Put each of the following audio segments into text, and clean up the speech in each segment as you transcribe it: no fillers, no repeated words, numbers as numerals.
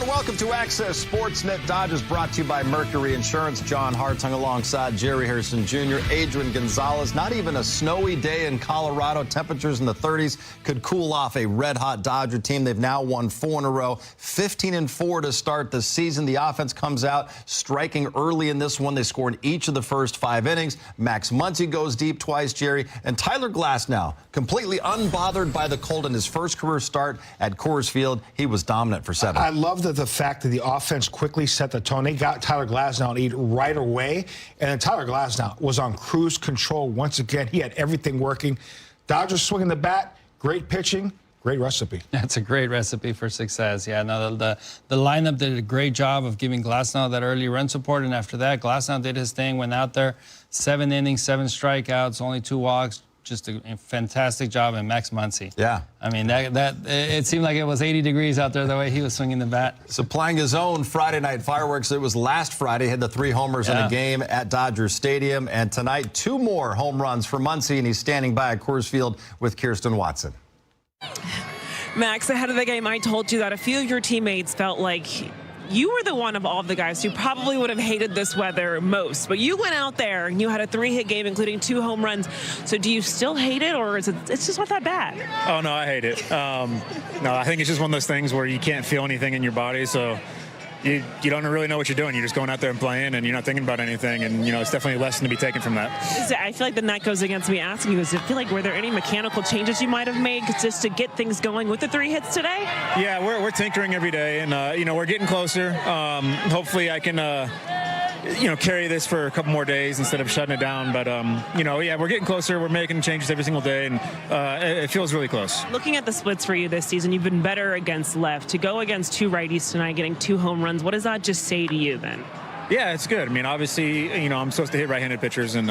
and welcome to Access Sportsnet Dodgers, brought to you by Mercury Insurance. John Hartung alongside Jerry Harrison Jr., Adrian Gonzalez. Not even a snowy day in Colorado. Temperatures in the 30s could cool off a red-hot Dodger team. They've now won 4 in a row, 15-4 to start the season. The offense comes out striking early in this one. They score in each of the first 5 innings. Max Muncy goes deep twice, Jerry. And Tyler Glasnow, completely unbothered by the cold in his first career start at Coors Field. He was dominant for 7. I love the fact that the offense quickly set the tone. They got Tyler Glasnow to eat right away, and then Tyler Glasnow was on cruise control once again. He had everything working. Dodgers swinging the bat, great pitching, great recipe. That's a great recipe for success. Yeah, no, the lineup did a great job of giving Glasnow that early run support, and after that, Glasnow did his thing, went out there, 7 innings, 7 strikeouts, only 2 walks. Just a fantastic job, and Max Muncy. Yeah. I mean, it seemed like it was 80 degrees out there the way he was swinging the bat. Supplying his own Friday night fireworks. It was last Friday. Had the 3 homers in a game at Dodger Stadium. And tonight, 2 more home runs for Muncy, and he's standing by at Coors Field with Kirsten Watson. Max, ahead of the game, I told you that a few of your teammates felt like you were the one of all the guys who probably would have hated this weather most, but you went out there and you had a 3-hit game, including 2 home runs. So do you still hate it, or is it's just not that bad? Oh, no, I hate it. No, I think it's just one of those things where you can't feel anything in your body, so you don't really know what you're doing. You're just going out there and playing, and you're not thinking about anything, and, it's definitely a lesson to be taken from that. I feel like then that goes against me asking you, does it feel like, were there any mechanical changes you might have made just to get things going with the 3 hits today? Yeah, we're tinkering every day, and, we're getting closer. Hopefully I can, carry this for a couple more days instead of shutting it down. But, yeah, we're getting closer. We're making changes every single day, and it feels really close. Looking at the splits for you this season, you've been better against left. To go against 2 righties tonight, getting 2 home runs, what does that just say to you then? Yeah, it's good. I mean, obviously, I'm supposed to hit right-handed pitchers, and,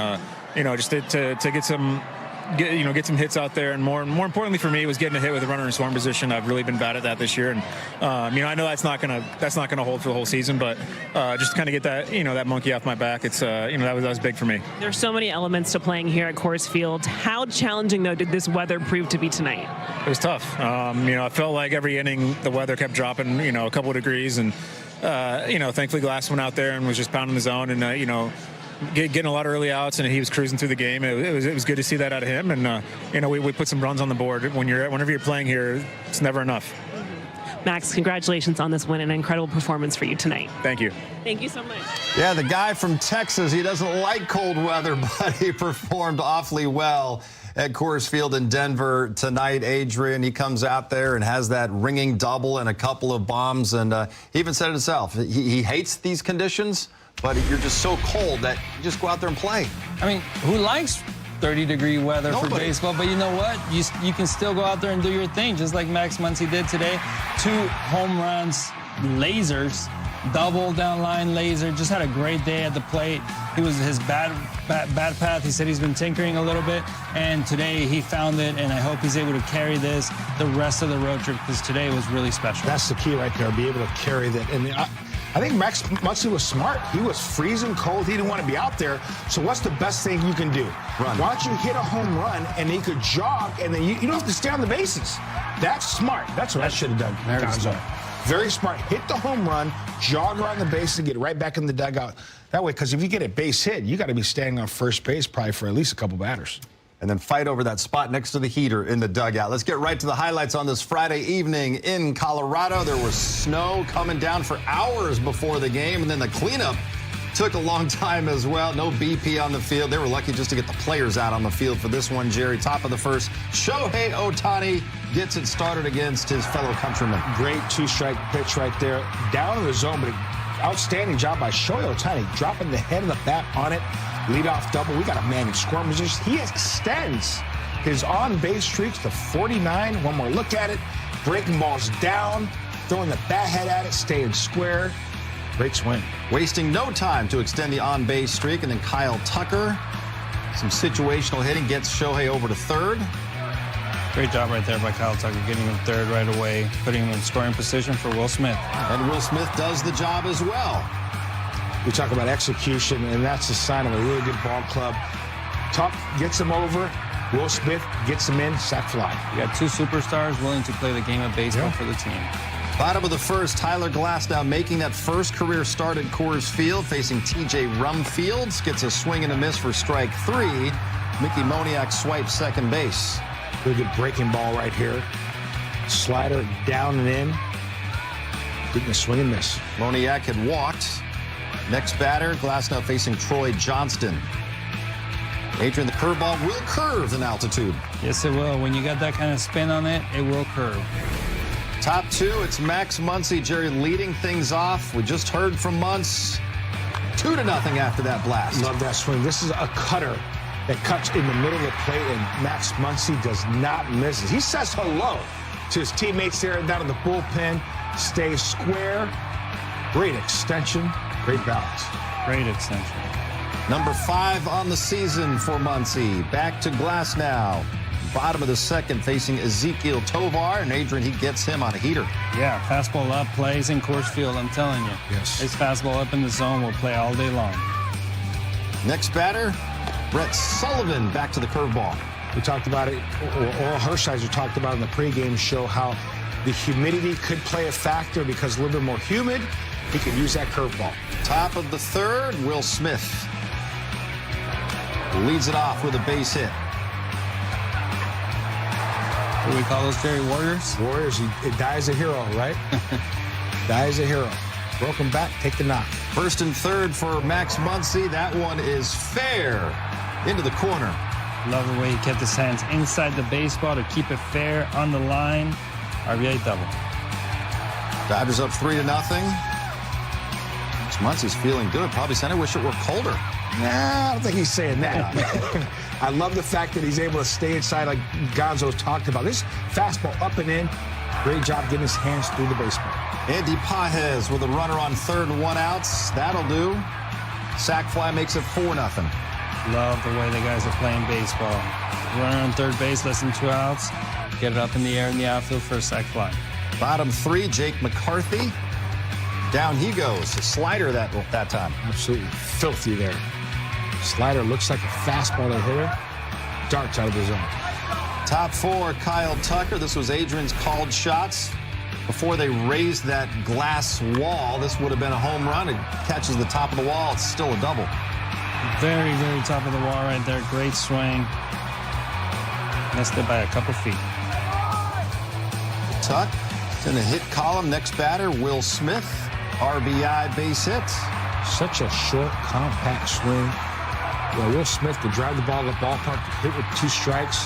just to get some hits out there, and more importantly for me was getting a hit with a runner in scoring position. I've really been bad at that this year, and I know that's not gonna hold for the whole season, but just to kind of get that that monkey off my back, it's that was big for me. There's so many elements to playing here at Coors Field. How challenging though did this weather prove to be tonight? It was tough. I felt like every inning the weather kept dropping a couple of degrees, and thankfully Glass went out there and was just pounding the zone, and getting a lot of early outs, and he was cruising through the game. It was good to see that out of him, and we put some runs on the board. Whenever you're playing here, it's never enough. Max, congratulations on this win and an incredible performance for you tonight. Thank you. Thank you so much. Yeah, the guy from Texas, he doesn't like cold weather, but he performed awfully well at Coors Field in Denver tonight. Adrian, he comes out there and has that ringing double and a couple of bombs, and he even said it himself. He hates these conditions, but you're just so cold that you just go out there and play. I mean, who likes 30-degree weather for baseball? But you know what? You can still go out there and do your thing, just like Max Muncy did today. 2 home runs, lasers, double down line laser. Just had a great day at the plate. He was his bad path. He said he's been tinkering a little bit, and today he found it, and I hope he's able to carry this the rest of the road trip, because today was really special. That's the key right there, be able to carry that. And I think Max Muncy was smart. He was freezing cold. He didn't want to be out there. So what's the best thing you can do? Run. Why don't you hit a home run, and then you could jog, and then you don't have to stay on the bases. That's smart. That's what I should have done. Very smart. Hit the home run, jog around the bases, and get right back in the dugout. That way, because if you get a base hit, you got to be standing on first base probably for at least a couple batters. And then fight over that spot next to the heater in the dugout. Let's get right to the highlights on this Friday evening in Colorado. There was snow coming down for hours before the game, and then the cleanup took a long time as well. No BP on the field. They were lucky just to get the players out on the field for this one, Jerry. Top of the first, Shohei Ohtani gets it started against his fellow countrymen. Great 2-strike pitch right there. Down in the zone, but outstanding job by Shohei Ohtani, dropping the head of the bat on it. Leadoff double. We got a man in scoring position. He extends his on-base streaks to 49. One more look at it. Breaking balls down, throwing the bat head at it, staying square. Great swing. Wasting no time to extend the on-base streak, and then Kyle Tucker, some situational hitting, gets Shohei over to third. Great job right there by Kyle Tucker, getting him third right away, putting him in scoring position for Will Smith. And Will Smith does the job as well. We talk about execution, and that's a sign of a really good ball club. Tuck gets him over. Will Smith gets him in, sac fly. You got 2 superstars willing to play the game of baseball for the team. Bottom of the first, Tyler Glasnow making that first career start at Coors Field, facing TJ Rumfield. Gets a swing and a miss for strike 3. Mickey Moniak swipes second base. Really good breaking ball right here. Slider down and in. Getting a swing and miss. Moniak had walked. Next batter, Glasnow facing Troy Johnston. Adrian, the curveball will curve in altitude. Yes, it will. When you got that kind of spin on it, it will curve. Top 2, it's Max Muncy. Jerry leading things off. We just heard from Muncy. 2-0 after that blast. Love that swing. This is a cutter that cuts in the middle of the plate, and Max Muncy does not miss it. He says hello to his teammates there down in the bullpen. Stays square. Great extension. Great balance. Great extension. Number 5 on the season for Muncy. Back to Glasnow. Bottom of the second, facing Ezekiel Tovar, and Adrian, he gets him on a heater. Yeah, fastball up, plays in Coors Field, I'm telling you. Yes. His fastball up in the zone will play all day long. Next batter, Brett Sullivan, back to the curveball. We talked about it, or Oral Hershiser talked about in the pregame show how the humidity could play a factor because a little bit more humid. He could use that curveball. Top of the third, Will Smith leads it off with a base hit. What do we call those, Jerry? Warriors? Warriors, he dies a hero, right? Dies a hero. Broken back, take the knock. First and third for Max Muncy. That one is fair into the corner. Love the way he kept his hands inside the baseball to keep it fair on the line. RBI double. Dodgers up 3-0. Max Muncy's feeling good. Probably saying, I wish it were colder. Nah, I don't think he's saying that. I love the fact that he's able to stay inside like Gonzo talked about. This fastball up and in. Great job getting his hands through the baseball. Andy Pages with a runner on third and 1 outs. That'll do. Sac fly makes it 4-0. Love the way the guys are playing baseball. Runner on third base, less than 2 outs. Get it up in the air in the outfield for a sac fly. Bottom 3, Jake McCarthy. Down he goes. A slider that time. Absolutely filthy there. Slider looks like a fastball to hitter. Darts out of the zone. Top 4, Kyle Tucker. This was Adrian's called shots. Before they raised that glass wall, this would have been a home run. It catches the top of the wall. It's still a double. Very, very top of the wall right there. Great swing. Missed it by a couple feet. Tuck in the hit column. Next batter, Will Smith. RBI base hit. Such a short, compact swing. Yeah, Will Smith to drive the ball to the ballpark, hit with 2 strikes,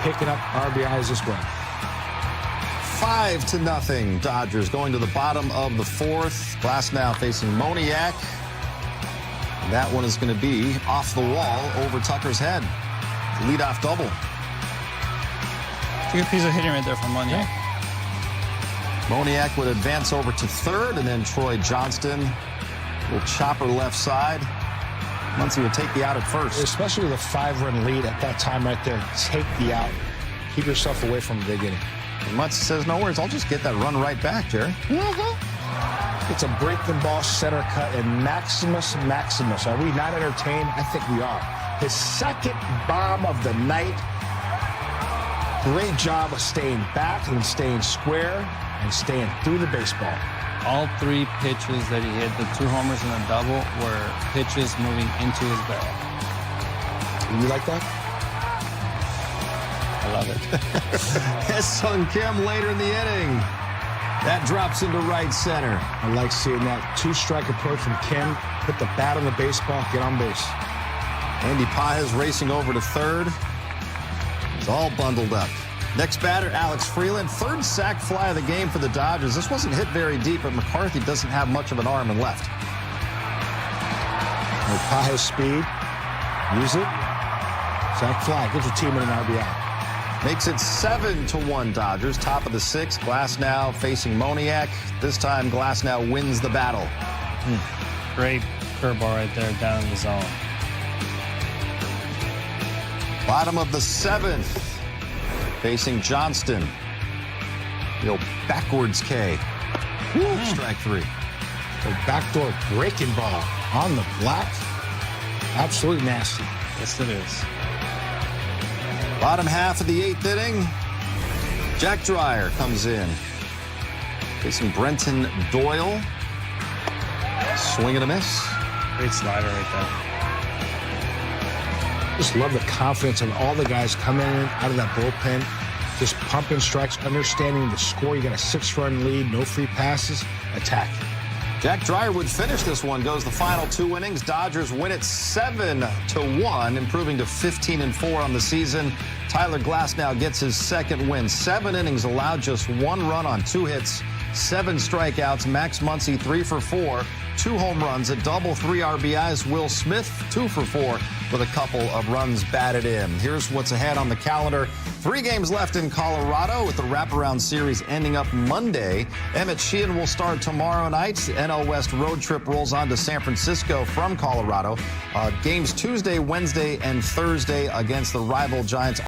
picking up RBIs as well. 5-0. Dodgers going to the bottom of the 4th. Glasnow facing Moniak. That one is going to be off the wall over Tucker's head. Leadoff double. It's a good piece of hitting right there from Moniak. Moniak would advance over to third, and then Troy Johnston will chopper left side. Muncy would take the out at first. Especially with a 5-run lead at that time right there. Take the out. Keep yourself away from the big inning. And Muncy says, no worries, I'll just get that run right back, Jerry. It's a breaking ball center cut, and Maximus. Are we not entertained? I think we are. His second bomb of the night. Great job of staying back and staying square and staying through the baseball. All 3 pitches that he hit, the 2 homers and a double, were pitches moving into his bag. You like that? I love it. Sung Kim later in the inning. That drops into right center. I like seeing that 2-strike approach from Kim. Put the bat on the baseball, get on base. Andy Pages racing over to third. It's all bundled up. Next batter, Alex Freeland. 3rd sac fly of the game for the Dodgers. This wasn't hit very deep, but McCarthy doesn't have much of an arm and left. Pages speed. Use it. Sac fly. Gives your team an RBI. Makes it 7-1 Dodgers. Top of the 6th. Glasnow facing Moniak. This time Glasnow wins the battle. Great curveball right there down in the zone. Bottom of the 7th. Facing Johnston. The old backwards K. Strike 3. The backdoor breaking ball on the black. Absolutely nasty. Yes, it is. Bottom half of the 8th inning. Jack Dreyer comes in. Facing Brenton Doyle. Swing and a miss. Great slider right there. Just love the confidence of all the guys coming in out of that bullpen, just pumping strikes, understanding the score. You got a 6-run lead, no free passes, attack. Jack Dreyer would finish this one. Goes the final 2 innings. Dodgers win it 7-1, improving to 15-4 on the season. Tyler Glasnow gets his second win. 7 innings allowed, just 1 run on 2 hits, 7 strikeouts. Max Muncy 3 for 4, 2 home runs, a double, 3 RBIs. Will Smith 2 for 4 with a couple of runs batted in. Here's what's ahead on the calendar. 3 games left in Colorado with the wraparound series ending up Monday. Emmett Sheehan will start tomorrow night. The NL West road trip rolls on to San Francisco from Colorado. Games Tuesday, Wednesday, and Thursday against the rival Giants.